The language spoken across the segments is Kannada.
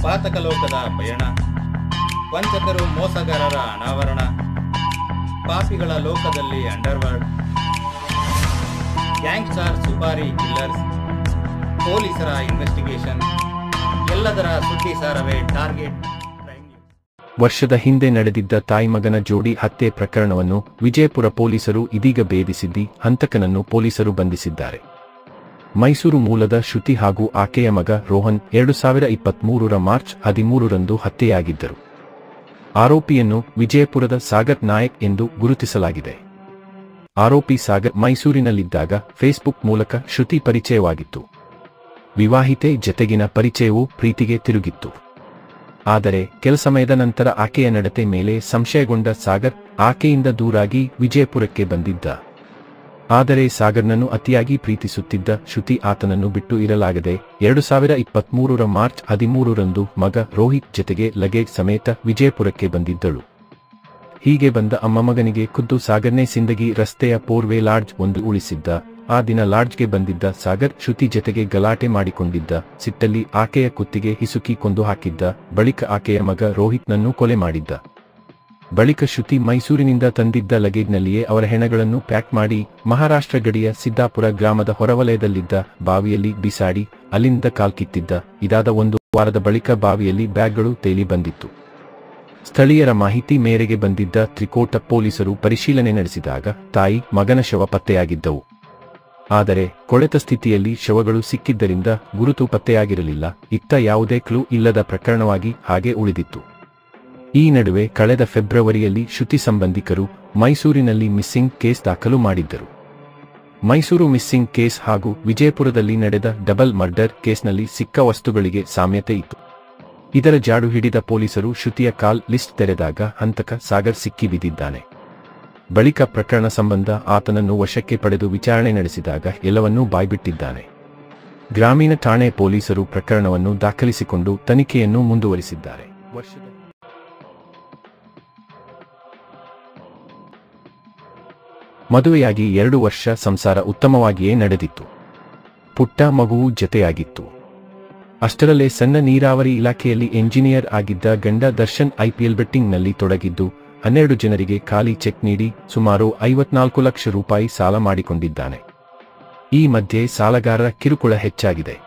ಪಾತಕಲೋಕದ ಪಯಣ, ವಂಚಕರು ಮೋಸಗಾರರ ಅನಾವರಣ, ಪಾಪಿಗಳ ಲೋಕದಲ್ಲಿ ಅಂಡರ್ವರ್ಲ್ಡ್, ಗ್ಯಾಂಗ್ಸ್ಟರ್ ಸುಪಾರಿ ಕಿಲ್ಲರ್ಸ್, ಪೊಲೀಸರ ಇನ್ವೆಸ್ಟಿಗೇಷನ್, ಎಲ್ಲದರ ಸುದ್ದಿ ಸಾರವೇ ಟಾರ್ಗೆಟ್. ವರ್ಷದ ಹಿಂದೆ ನಡೆದಿದ್ದ ತಾಯಿ-ಮಗನ ಜೋಡಿ ಹತ್ಯೆ ಪ್ರಕರಣವನ್ನು ವಿಜಯಪುರ ಪೊಲೀಸರು ಇದೀಗ ಭೇದಿಸಿದ್ದು ಹಂತಕನನ್ನು ಪೊಲೀಸರು ಬಂಧಿಸಿದ್ದಾರೆ. ಮೈಸೂರು ಮೂಲದ ಶ್ರುತಿ ಹಾಗೂ ಆಕೆಯ ಮಗ ರೋಹನ್ 2023ರ ಮಾರ್ಚ್ 13ರಂದು ಹತ್ಯೆಯಾಗಿದ್ದರು. ಆರೋಪಿಯನ್ನು ವಿಜಯಪುರದ ಸಾಗರ್ ನಾಯಕ್ ಎಂದು ಗುರುತಿಸಲಾಗಿದೆ. ಆರೋಪಿ ಸಾಗರ್ ಮೈಸೂರಿನಲ್ಲಿದ್ದಾಗ ಫೇಸ್ಬುಕ್ ಮೂಲಕ ಶ್ರುತಿ ಪರಿಚಯವಾಗಿತ್ತು. ವಿವಾಹಿತೆ ಜತೆಗಿನ ಪರಿಚಯವು ಪ್ರೀತಿಗೆ ತಿರುಗಿತ್ತು. ಆದರೆ ಕೆಲ ಸಮಯದ ನಂತರ ಆಕೆಯ ನಡತೆ ಮೇಲೆ ಸಂಶಯಗೊಂಡ ಸಾಗರ್ ಆಕೆಯಿಂದ ದೂರಾಗಿ ವಿಜಯಪುರಕ್ಕೆ ಬಂದಿದ್ದ. ಆದರೆ ಸಾಗರ್ನನ್ನು ಅತಿಯಾಗಿ ಪ್ರೀತಿಸುತ್ತಿದ್ದ ಶ್ರುತಿ ಆತನನ್ನು ಬಿಟ್ಟು ಇರಲಾಗದೆ 2023ರ ಮಾರ್ಚ್ 13ರಂದು ಮಗ ರೋಹಿತ್ ಜತೆಗೆ ಲಗೇಜ್ ಸಮೇತ ವಿಜಯಪುರಕ್ಕೆ ಬಂದಿದ್ದಳು. ಹೀಗೆ ಬಂದ ಮಗನಿಗೆ ಖುದ್ದು ಸಾಗರ್ನೇ ಸಿಂದಗಿ ರಸ್ತೆಯ ಪೋರ್ವೆ ಲಾಡ್ಜ್ ಒಂದು ಉಳಿಸಿದ್ದ. ಆ ದಿನ ಲಾಡ್ಜ್ಗೆ ಬಂದಿದ್ದ ಸಾಗರ್ ಶ್ರುತಿ ಜತೆಗೆ ಗಲಾಟೆ ಮಾಡಿಕೊಂಡಿದ್ದ. ಸಿಟ್ಟಲ್ಲಿ ಆಕೆಯ ಕುತ್ತಿಗೆ ಹಿಸುಕಿ ಕೊಂದು ಹಾಕಿದ್ದ. ಬಳಿಕ ಆಕೆಯ ಮಗ ರೋಹಿತ್ನನ್ನು ಕೊಲೆ ಮಾಡಿದ್ದ. ಬಳಿಕ ಶ್ರುತಿ ಮೈಸೂರಿನಿಂದ ತಂದಿದ್ದ ಲಗೇಜ್ನಲ್ಲಿಯೇ ಅವರ ಹೆಣಗಳನ್ನು ಪ್ಯಾಕ್ ಮಾಡಿ ಮಹಾರಾಷ್ಟ್ರ ಗಡಿಯ ಸಿದ್ದಾಪುರ ಗ್ರಾಮದ ಹೊರವಲಯದಲ್ಲಿದ್ದ ಬಾವಿಯಲ್ಲಿ ಬಿಸಾಡಿ ಅಲ್ಲಿಂದ ಕಾಲ್ಕಿತ್ತಿದ್ದ. ಇದಾದ ಒಂದು ವಾರದ ಬಳಿಕ ಬಾವಿಯಲ್ಲಿ ಬ್ಯಾಗ್ಗಳು ತೇಲಿ ಬಂದಿತ್ತು. ಸ್ಥಳೀಯರ ಮಾಹಿತಿ ಮೇರೆಗೆ ಬಂದಿದ್ದ ತ್ರಿಕೋಟ ಪೊಲೀಸರು ಪರಿಶೀಲನೆ ನಡೆಸಿದಾಗ ತಾಯಿ ಮಗನ ಶವ ಪತ್ತೆಯಾಗಿದ್ದವು. ಆದರೆ ಕೊಳೆತ ಸ್ಥಿತಿಯಲ್ಲಿ ಶವಗಳು ಸಿಕ್ಕಿದ್ದರಿಂದ ಗುರುತು ಪತ್ತೆಯಾಗಿರಲಿಲ್ಲ. ಇತ್ತ ಯಾವುದೇ ಕ್ಲೂ ಇಲ್ಲದ ಪ್ರಕರಣವಾಗಿ ಹಾಗೆ ಉಳಿದಿತ್ತು. ಈ ನಡುವೆ ಕಳೆದ ಫೆಬ್ರವರಿಯಲ್ಲಿ ಶ್ರುತಿ ಸಂಬಂಧಿಕರು ಮೈಸೂರಿನಲ್ಲಿ ಮಿಸ್ಸಿಂಗ್ ಕೇಸ್ ದಾಖಲು ಮಾಡಿದ್ದರು. ಮೈಸೂರು ಮಿಸ್ಸಿಂಗ್ ಕೇಸ್ ಹಾಗೂ ವಿಜಯಪುರದಲ್ಲಿ ನಡೆದ ಡಬಲ್ ಮರ್ಡರ್ ಕೇಸ್ನಲ್ಲಿ ಸಿಕ್ಕ ವಸ್ತುಗಳಿಗೆ ಸಾಮ್ಯತೆ ಇತ್ತು. ಇದರ ಜಾಡು ಹಿಡಿದ ಪೊಲೀಸರು ಶ್ರುತಿಯ ಕಾಲ್ ಲಿಸ್ಟ್ ತೆರೆದಾಗ ಹಂತಕ ಸಾಗರ್ ಸಿಕ್ಕಿ ಬಿದ್ದಿದ್ದಾನೆ. ಬಳಿಕ ಪ್ರಕರಣ ಸಂಬಂಧ ಆತನನ್ನು ವಶಕ್ಕೆ ಪಡೆದು ವಿಚಾರಣೆ ನಡೆಸಿದಾಗ ಎಲ್ಲವನ್ನೂ ಬಾಯ್ಬಿಟ್ಟಿದ್ದಾನೆ. ಗ್ರಾಮೀಣ ಠಾಣೆ ಪೊಲೀಸರು ಪ್ರಕರಣವನ್ನು ದಾಖಲಿಸಿಕೊಂಡು ತನಿಖೆಯನ್ನು ಮುಂದುವರಿಸಿದ್ದಾರೆ. ಮದುವೆಯಾಗಿ 2 ವರ್ಷ ಸಂಸಾರ ಉತ್ತಮವಾಗಿಯೇ ನಡೆದಿತ್ತು. ಪುಟ್ಟ ಮಗುವು ಜತೆಯಾಗಿತ್ತು. ಅಷ್ಟರಲ್ಲೇ ಸಣ್ಣ ನೀರಾವರಿ ಇಲಾಖೆಯಲ್ಲಿ ಎಂಜಿನಿಯರ್ ಆಗಿದ್ದ ಗಂಡ ದರ್ಶನ್ IPL ಬೆಟ್ಟಿಂಗ್ನಲ್ಲಿ ತೊಡಗಿದ್ದು 12 ಜನರಿಗೆ ಖಾಲಿ ಚೆಕ್ ನೀಡಿ ಸುಮಾರು 54 ಲಕ್ಷ ರೂಪಾಯಿ ಸಾಲ ಮಾಡಿಕೊಂಡಿದ್ದಾನೆ. ಈ ಮಧ್ಯೆ ಸಾಲಗಾರರ ಕಿರುಕುಳ ಹೆಚ್ಚಾಗಿದೆ.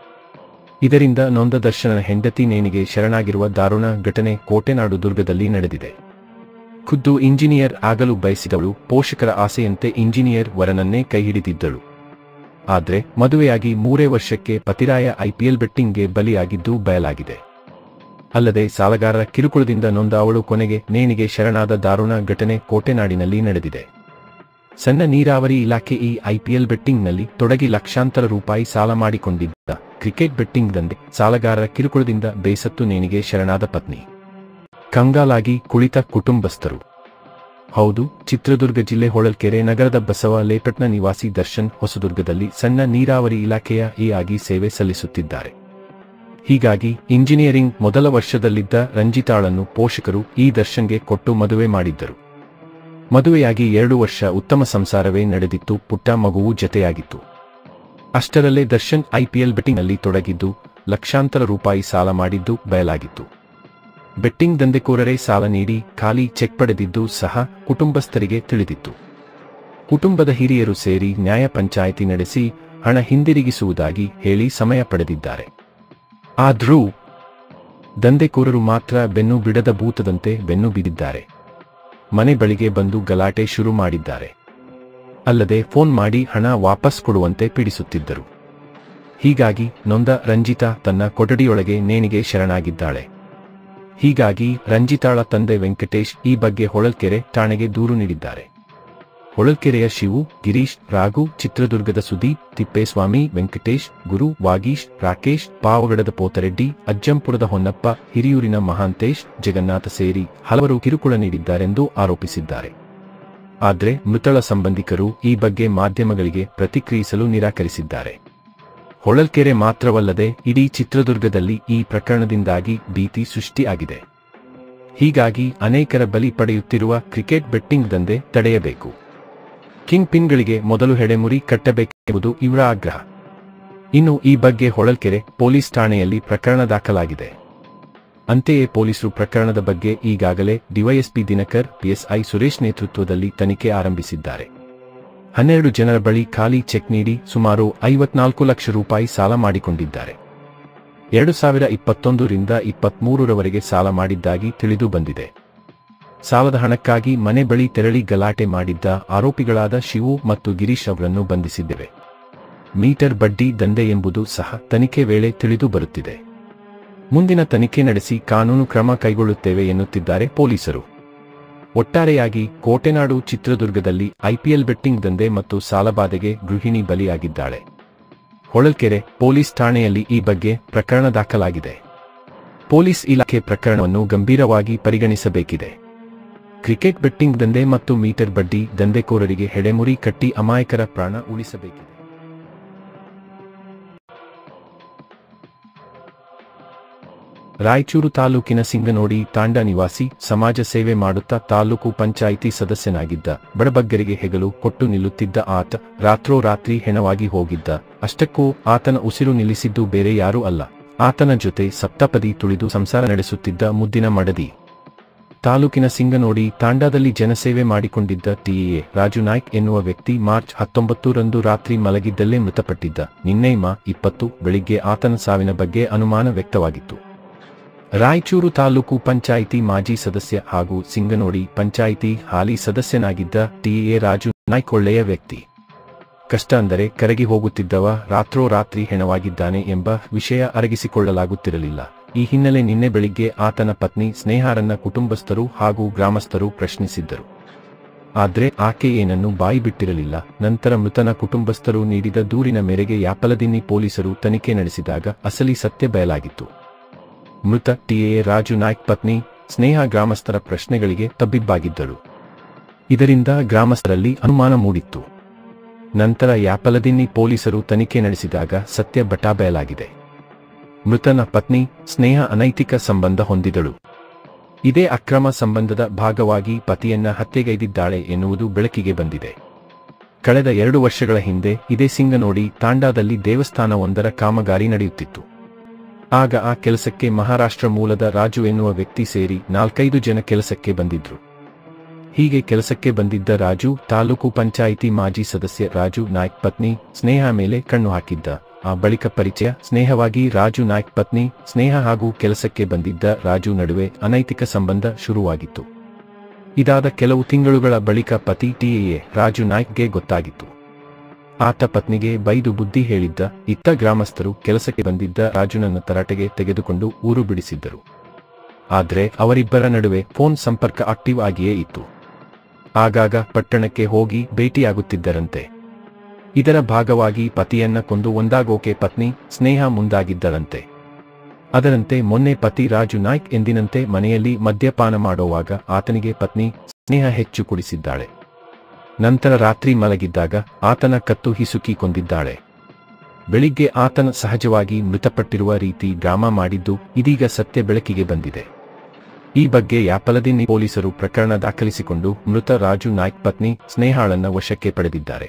ಇದರಿಂದ ನೊಂದ ದರ್ಶನನ ಹೆಂಡತಿ ನೇಣಿಗೆ ಶರಣಾಗಿರುವ ದಾರುಣ ಘಟನೆ ಕೋಟೆನಾಡು ದುರ್ಗದಲ್ಲಿ ನಡೆದಿದೆ. ಖುದ್ದು ಇಂಜಿನಿಯರ್ ಆಗಲು ಬಯಸಿದವಳು ಪೋಷಕರ ಆಸೆಯಂತೆ ಇಂಜಿನಿಯರ್ ವರನನ್ನೇ ಕೈಹಿಡಿದಿದ್ದಳು. ಆದರೆ ಮದುವೆಯಾಗಿ 3 ವರ್ಷಕ್ಕೆ ಪತಿರಾಯ IPL ಬೆಟ್ಟಿಂಗ್ಗೆ ಬಲಿಯಾಗಿದ್ದು ಬಯಲಾಗಿದೆ. ಅಲ್ಲದೆ ಸಾಲಗಾರರ ಕಿರುಕುಳದಿಂದ ನೊಂದ ಅವಳು ಕೊನೆಗೆ ನೇಣಿಗೆ ಶರಣಾದ ದಾರುಣ ಘಟನೆ ಕೋಟೆನಾಡಿನಲ್ಲಿ ನಡೆದಿದೆ. ಸಣ್ಣ ನೀರಾವರಿ ಇಲಾಖೆ ಈ IPL ಬೆಟ್ಟಿಂಗ್ನಲ್ಲಿ ತೊಡಗಿ ಲಕ್ಷಾಂತರ ರೂಪಾಯಿ ಸಾಲ ಮಾಡಿಕೊಂಡಿದ್ದ. ಕ್ರಿಕೆಟ್ ಬೆಟ್ಟಿಂಗ್ ದಂಧೆ ಸಾಲಗಾರರ ಕಿರುಕುಳದಿಂದ ಬೇಸತ್ತು ನೇಣಿಗೆ ಶರಣಾದ ಪತ್ನಿ. ಕಂಗಾಲಾಗಿ ಕುಳಿತ ಕುಟುಂಬಸ್ಥರು. ಹೌದು, ಚಿತ್ರದುರ್ಗ ಜಿಲ್ಲೆ ಹೊಳಲ್ಕೆರೆ ನಗರದ ಬಸವ ಲೇಪಟ್ನ ನಿವಾಸಿ ದರ್ಶನ್ ಹೊಸದುರ್ಗದಲ್ಲಿ ಸಣ್ಣ ನೀರಾವರಿ ಇಲಾಖೆಯ ಆಗಿ ಸೇವೆ ಸಲ್ಲಿಸುತ್ತಿದ್ದಾರೆ. ಹೀಗಾಗಿ ಇಂಜಿನಿಯರಿಂಗ್ ಮೊದಲ ವರ್ಷದಲ್ಲಿದ್ದ ರಂಜಿತಾಳನ್ನು ಪೋಷಕರು ಈ ದರ್ಶನ್ಗೆ ಕೊಟ್ಟು ಮದುವೆ ಮಾಡಿದ್ದರು. ಮದುವೆಯಾಗಿ 2 ವರ್ಷ ಉತ್ತಮ ಸಂಸಾರವೇ ನಡೆದಿತ್ತು. ಪುಟ್ಟ ಮಗುವು ಜತೆಯಾಗಿತ್ತು. ಅಷ್ಟರಲ್ಲೇ ದರ್ಶನ್ IPL ಬೆಟ್ಟಿಂಗ್ನಲ್ಲಿ ತೊಡಗಿದ್ದು ಲಕ್ಷಾಂತರ ರೂಪಾಯಿ ಸಾಲ ಮಾಡಿದ್ದು ಬಯಲಾಗಿತ್ತು. ಬೆಟ್ಟಿಂಗ್ ದಂಧೆಕೋರರೇ ಸಾಲ ನೀಡಿ ಖಾಲಿ ಚೆಕ್ ಪಡೆದಿದ್ದು ಸಹ ಕುಟುಂಬಸ್ಥರಿಗೆ ತಿಳಿದಿತ್ತು. ಕುಟುಂಬದ ಹಿರಿಯರು ಸೇರಿ ನ್ಯಾಯ ಪಂಚಾಯಿತಿ ನಡೆಸಿ ಹಣ ಹಿಂದಿರುಗಿಸುವುದಾಗಿ ಹೇಳಿ ಸಮಯ ಪಡೆದಿದ್ದಾರೆ. ಆದ್ರೂ ದಂಧೆಕೋರರು ಮಾತ್ರ ಬೆನ್ನು ಬಿಡದ ಭೂತದಂತೆ ಬೆನ್ನು ಬಿದ್ದಿದ್ದಾರೆ. ಮನೆ ಬಳಿಗೆ ಬಂದು ಗಲಾಟೆ ಶುರು ಮಾಡಿದ್ದಾರೆ. ಅಲ್ಲದೆ ಫೋನ್ ಮಾಡಿ ಹಣ ವಾಪಸ್ ಕೊಡುವಂತೆ ಪೀಡಿಸುತ್ತಿದ್ದರು. ಹೀಗಾಗಿ ನೊಂದ ರಂಜಿತಾ ತನ್ನ ಕೊಠಡಿಯೊಳಗೆ ನೇಣಿಗೆ ಶರಣಾಗಿದ್ದಾಳೆ. ಹೀಗಾಗಿ ರಂಜಿತಾಳ ತಂದೆ ವೆಂಕಟೇಶ್ ಈ ಬಗ್ಗೆ ಹೊಳಲ್ಕೆರೆ ಠಾಣೆಗೆ ದೂರು ನೀಡಿದ್ದಾರೆ. ಹೊಳಲ್ಕೆರೆಯ ಶಿವು, ಗಿರೀಶ್, ರಾಘು, ಚಿತ್ರದುರ್ಗದ ಸುದೀಪ್, ತಿಪ್ಪೇಸ್ವಾಮಿ, ವೆಂಕಟೇಶ್, ಗುರು, ವಾಗೀಶ್, ರಾಕೇಶ್, ಪಾವಗಡದ ಪೋತರೆಡ್ಡಿ, ಅಜ್ಜಂಪುರದ ಹೊನ್ನಪ್ಪ, ಹಿರಿಯೂರಿನ ಮಹಾಂತೇಶ್, ಜಗನ್ನಾಥ ಸೇರಿ ಹಲವರು ಕಿರುಕುಳ ನೀಡಿದ್ದಾರೆಂದು ಆರೋಪಿಸಿದ್ದಾರೆ. ಆದರೆ ಮೃತಳ ಸಂಬಂಧಿಕರು ಈ ಬಗ್ಗೆ ಮಾಧ್ಯಮಗಳಿಗೆ ಪ್ರತಿಕ್ರಿಯಿಸಲು ನಿರಾಕರಿಸಿದ್ದಾರೆ. ಹೊಳಲ್ಕೆರೆ ಮಾತ್ರವಲ್ಲದೆ ಇಡೀ ಚಿತ್ರದುರ್ಗದಲ್ಲಿ ಈ ಪ್ರಕರಣದಿಂದಾಗಿ ಭೀತಿ ಸೃಷ್ಟಿಯಾಗಿದೆ. ಹೀಗಾಗಿ ಅನೇಕರ ಬಲಿ ಪಡೆಯುತ್ತಿರುವ ಕ್ರಿಕೆಟ್ ಬೆಟ್ಟಿಂಗ್ ದಂಧೆ ತಡೆಯಬೇಕು. ಕಿಂಗ್ ಪಿನ್ಗಳಿಗೆ ಮೊದಲು ಹೆಡೆಮುರಿ ಕಟ್ಟಬೇಕೆಂಬುದು ಇವರ ಆಗ್ರಹ. ಇನ್ನು ಈ ಬಗ್ಗೆ ಹೊಳಲ್ಕೆರೆ ಪೊಲೀಸ್ ಠಾಣೆಯಲ್ಲಿ ಪ್ರಕರಣ ದಾಖಲಾಗಿದೆ. ಅಂತೆಯೇ ಪೊಲೀಸರು ಪ್ರಕರಣದ ಬಗ್ಗೆ ಈಗಾಗಲೇ ಡಿವೈಎಸ್ಪಿ ದಿನಕರ್, ಪಿಎಸ್ಐ ಸುರೇಶ್ ನೇತೃತ್ವದಲ್ಲಿ ತನಿಖೆ ಆರಂಭಿಸಿದ್ದಾರೆ. 12 ಜನರ ಬಳಿ ಖಾಲಿ ಚೆಕ್ ನೀಡಿ ಸುಮಾರು 54 ಲಕ್ಷ ರೂಪಾಯಿ ಸಾಲ ಮಾಡಿಕೊಂಡಿದ್ದಾರೆ. 2021 ರಿಂದ 23ರವರೆಗೆ ಸಾಲ ಮಾಡಿದ್ದಾಗಿ ತಿಳಿದು ಬಂದಿದೆ. ಸಾಲದ ಹಣಕ್ಕಾಗಿ ಮನೆ ಬಳಿ ತೆರಳಿ ಗಲಾಟೆ ಮಾಡಿದ್ದ ಆರೋಪಿಗಳಾದ ಶಿವು ಮತ್ತು ಗಿರೀಶ್ ಅವರನ್ನು ಬಂಧಿಸಿದ್ದೇವೆ. ಮೀಟರ್ ಬಡ್ಡಿ ದಂಧೆ ಎಂಬುದು ಸಹ ತನಿಖೆ ವೇಳೆ ತಿಳಿದು ಬರುತ್ತಿದೆ. ಮುಂದಿನ ತನಿಖೆ ನಡೆಸಿ ಕಾನೂನು ಕ್ರಮ ಕೈಗೊಳ್ಳುತ್ತೇವೆ ಎನ್ನುತ್ತಿದ್ದಾರೆ ಪೊಲೀಸರು. ಒಟ್ಟಾರೆಯಾಗಿ ಕೋಟೆನಾಡು ಚಿತ್ರದುರ್ಗದಲ್ಲಿ ಐಪಿಎಲ್ ಬೆಟ್ಟಿಂಗ್ ದಂಧೆ ಮತ್ತು ಸಾಲಬಾಧೆಗೆ ಗೃಹಿಣಿ ಬಲಿಯಾಗಿದ್ದಾಳೆ. ಹೊಳಲ್ಕೆರೆ ಪೊಲೀಸ್ ಠಾಣೆಯಲ್ಲಿ ಈ ಬಗ್ಗೆ ಪ್ರಕರಣ ದಾಖಲಾಗಿದೆ. ಪೊಲೀಸ್ ಇಲಾಖೆ ಪ್ರಕರಣವನ್ನು ಗಂಭೀರವಾಗಿ ಪರಿಗಣಿಸಬೇಕಿದೆ. ಕ್ರಿಕೆಟ್ ಬೆಟ್ಟಿಂಗ್ ದಂಧೆ ಮತ್ತು ಮೀಟರ್ ಬಡ್ಡಿ ದಂಧೆಕೋರರಿಗೆ ಹೆಡೆಮುರಿ ಕಟ್ಟಿ ಅಮಾಯಕರ ಪ್ರಾಣ ಉಳಿಸಬೇಕಿದೆ. ರಾಯಚೂರು ತಾಲೂಕಿನ ಸಿಂಗನೋಡಿ ತಾಂಡ ನಿವಾಸಿ, ಸಮಾಜ ಸೇವೆ ಮಾಡುತ್ತಾ ತಾಲೂಕು ಪಂಚಾಯಿತಿ ಸದಸ್ಯನಾಗಿದ್ದ ಬಡಬಗ್ಗರಿಗೆ ಹೆಗಲು ಕೊಟ್ಟು ನಿಲ್ಲುತ್ತಿದ್ದ ಆತ ರಾತ್ರೋರಾತ್ರಿ ಹೆಣವಾಗಿ ಹೋಗಿದ್ದ. ಅಷ್ಟಕ್ಕೂ ಆತನ ಉಸಿರು ನಿಲ್ಲಿಸಿದ್ದು ಬೇರೆ ಯಾರೂ ಅಲ್ಲ, ಆತನ ಜೊತೆ ಸಪ್ತಪದಿ ತುಳಿದು ಸಂಸಾರ ನಡೆಸುತ್ತಿದ್ದ ಮುದ್ದಿನ ಮಡದಿ. ತಾಲೂಕಿನ ಸಿಂಗನೋಡಿ ತಾಂಡಾದಲ್ಲಿ ಜನಸೇವೆ ಮಾಡಿಕೊಂಡಿದ್ದ ಟಿಎ ರಾಜು ನಾಯ್ಕ್ ಎನ್ನುವ ವ್ಯಕ್ತಿ ಮಾರ್ಚ್ 19ರಂದು ರಾತ್ರಿ ಮಲಗಿದ್ದಲ್ಲೇ ಮೃತಪಟ್ಟಿದ್ದ. ನಿನ್ನೆ ಮಾ 20 ಬೆಳಿಗ್ಗೆ ಆತನ ಸಾವಿನ ಬಗ್ಗೆ ಅನುಮಾನ ವ್ಯಕ್ತವಾಗಿತ್ತು. ರಾಯಚೂರು ತಾಲೂಕು ಪಂಚಾಯಿತಿ ಮಾಜಿ ಸದಸ್ಯ ಹಾಗೂ ಸಿಂಗನೋಡಿ ಪಂಚಾಯಿತಿ ಹಾಲಿ ಸದಸ್ಯನಾಗಿದ್ದ ಟಿಎ ರಾಜು ನಾಯ್ಕ್ ಒಳ್ಳೆಯ ವ್ಯಕ್ತಿ. ಕಷ್ಟ ಅಂದರೆ ಕರಗಿ ಹೋಗುತ್ತಿದ್ದವ ರಾತ್ರೋರಾತ್ರಿ ಹೆಣವಾಗಿದ್ದಾನೆ ಎಂಬ ವಿಷಯ ಅರಗಿಸಿಕೊಳ್ಳಲಾಗುತ್ತಿರಲಿಲ್ಲ. ಈ ಹಿನ್ನೆಲೆ ನಿನ್ನೆ ಬೆಳಿಗ್ಗೆ ಆತನ ಪತ್ನಿ ಸ್ನೇಹಾರನ್ನ ಕುಟುಂಬಸ್ಥರು ಹಾಗೂ ಗ್ರಾಮಸ್ಥರು ಪ್ರಶ್ನಿಸಿದ್ದರು. ಆದ್ರೆ ಆಕೆ ಏನನ್ನು ಬಾಯಿ ಬಿಟ್ಟಿರಲಿಲ್ಲ. ನಂತರ ಮೃತನ ಕುಟುಂಬಸ್ಥರು ನೀಡಿದ ದೂರಿನ ಮೇರೆಗೆ ಯಾಪಲದಿನ್ನಿ ಪೊಲೀಸರು ತನಿಖೆ ನಡೆಸಿದಾಗ ಅಸಲಿ ಸತ್ಯ ಬಯಲಾಗಿತ್ತು. ಮೃತ ಟಿಎ ರಾಜು ನಾಯ್ಕ್ ಪತ್ನಿ ಸ್ನೇಹ ಗ್ರಾಮಸ್ಥರ ಪ್ರಶ್ನೆಗಳಿಗೆ ತಬ್ಬಿಬ್ಬಾಗಿದ್ದಳು. ಇದರಿಂದ ಗ್ರಾಮಸ್ಥರಲ್ಲಿ ಅನುಮಾನ ಮೂಡಿತ್ತು. ನಂತರ ಯಾಪಲದಿನ್ನಿ ಪೊಲೀಸರು ತನಿಖೆ ನಡೆಸಿದಾಗ ಸತ್ಯ ಬಟಾಬಯಲಾಗಿದೆ. ಮೃತನ ಪತ್ನಿ ಸ್ನೇಹ ಅನೈತಿಕ ಸಂಬಂಧ ಹೊಂದಿದಳು. ಇದೇ ಅಕ್ರಮ ಸಂಬಂಧದ ಭಾಗವಾಗಿ ಪತಿಯನ್ನ ಹತ್ಯೆಗೈದಿದ್ದಾಳೆ ಎನ್ನುವುದು ಬೆಳಕಿಗೆ ಬಂದಿದೆ. ಕಳೆದ 2 ವರ್ಷಗಳ ಹಿಂದೆ ಇದೇ ಸಿಂಗನೋಡಿ ತಾಂಡಾದಲ್ಲಿ ದೇವಸ್ಥಾನವೊಂದರ ಕಾಮಗಾರಿ ನಡೆಯುತ್ತಿತ್ತು. ಆಗ ಆ ಕೆಲಸಕ್ಕೆ ಮಹಾರಾಷ್ಟ್ರ ಮೂಲದ ರಾಜು ಎನ್ನುವ ವ್ಯಕ್ತಿ ಸೇರಿ 4-5 ಜನ ಕೆಲಸಕ್ಕೆ ಬಂದಿದ್ರು. ಹೀಗೆ ಕೆಲಸಕ್ಕೆ ಬಂದಿದ್ದ ರಾಜು ತಾಲೂಕು ಪಂಚಾಯಿತಿ ಮಾಜಿ ಸದಸ್ಯ ರಾಜು ನಾಯ್ಕ್ ಪತ್ನಿ ಸ್ನೇಹ ಮೇಲೆ ಕಣ್ಣು ಹಾಕಿದ್ದ. ಆ ಬಳಿಕ ಪರಿಚಯ ಸ್ನೇಹವಾಗಿ ರಾಜು ನಾಯ್ಕ್ ಪತ್ನಿ ಸ್ನೇಹ ಹಾಗೂ ಕೆಲಸಕ್ಕೆ ಬಂದಿದ್ದ ರಾಜು ನಡುವೆ ಅನೈತಿಕ ಸಂಬಂಧ ಶುರುವಾಗಿತ್ತು. ಇದಾದ ಕೆಲವು ತಿಂಗಳುಗಳ ಬಳಿಕ ಪತಿ ಟಿಎ ರಾಜು ನಾಯ್ಕ್ಗೆ ಗೊತ್ತಾಗಿತ್ತು. ಆತ ಪತ್ನಿಗೆ ಬೈದು ಬುದ್ಧಿ ಹೇಳಿದ್ದ. ಇತ್ತ ಗ್ರಾಮಸ್ಥರು ಕೆಲಸಕ್ಕೆ ಬಂದಿದ್ದ ರಾಜುನನ್ನ ತರಾಟೆಗೆ ತೆಗೆದುಕೊಂಡು ಊರು ಬಿಡಿಸಿದ್ದರು. ಆದ್ರೆ ಅವರಿಬ್ಬರ ನಡುವೆ ಫೋನ್ ಸಂಪರ್ಕ ಆಕ್ಟಿವ್ ಆಗಿಯೇ ಇತ್ತು. ಆಗಾಗ ಪಟ್ಟಣಕ್ಕೆ ಹೋಗಿ ಭೇಟಿಯಾಗುತ್ತಿದ್ದರಂತೆ. ಇದರ ಭಾಗವಾಗಿ ಪತಿಯನ್ನ ಕೊಂದು ಒಂದಾಗೋಕೆ ಪತ್ನಿ ಸ್ನೇಹ ಮುಂದಾಗಿದ್ದರಂತೆ. ಅದರಂತೆ ಮೊನ್ನೆ ಪತಿ ರಾಜು ನಾಯ್ಕ್ ಎಂದಿನಂತೆ ಮನೆಯಲ್ಲಿ ಮದ್ಯಪಾನ ಮಾಡೋವಾಗ ಆತನಿಗೆ ಪತ್ನಿ ಸ್ನೇಹ ಹೆಚ್ಚು ಕುಡಿಸಿದ್ದಾಳೆ. ನಂತರ ರಾತ್ರಿ ಮಲಗಿದ್ದಾಗ ಆತನ ಕತ್ತು ಹಿಸುಕಿ ಕೊಂದಿದ್ದಾಳೆ. ಬೆಳಿಗ್ಗೆ ಆತನ ಸಹಜವಾಗಿ ಮೃತಪಟ್ಟಿರುವ ರೀತಿ ಡ್ರಾಮಾ ಮಾಡಿದ್ದು ಇದೀಗ ಸತ್ಯ ಬೆಳಕಿಗೆ ಬಂದಿದೆ. ಈ ಬಗ್ಗೆ ಯಾಪಲದಿನ್ನಿ ಪೊಲೀಸರು ಪ್ರಕರಣ ದಾಖಲಿಸಿಕೊಂಡು ಮೃತ ರಾಜು ನಾಯ್ಕ್ ಪತ್ನಿ ಸ್ನೇಹಾಳನ್ನ ವಶಕ್ಕೆ ಪಡೆದಿದ್ದಾರೆ.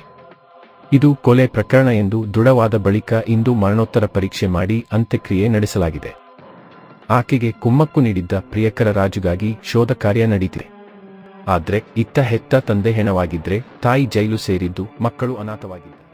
ಇದು ಕೊಲೆ ಪ್ರಕರಣ ಎಂದು ದೃಢವಾದ ಬಳಿಕ ಇಂದು ಮರಣೋತ್ತರ ಪರೀಕ್ಷೆ ಮಾಡಿ ಅಂತ್ಯಕ್ರಿಯೆ ನಡೆಸಲಾಗಿದೆ. ಆಕೆಗೆ ಕುಮ್ಮಕ್ಕು ನೀಡಿದ್ದ ಪ್ರಿಯಕರ ರಾಜುಗಾಗಿ ಶೋಧ ಕಾರ್ಯ ನಡೆದಿದೆ. ಆದ್ರೆ ಇತ್ತ ಹೆತ್ತ ತಂದೆ ಹೆಣವಾಗಿದ್ರೆ ತಾಯಿ ಜೈಲು ಸೇರಿದ್ದು ಮಕ್ಕಳು ಅನಾಥವಾಗಿದ್ದಾರೆ.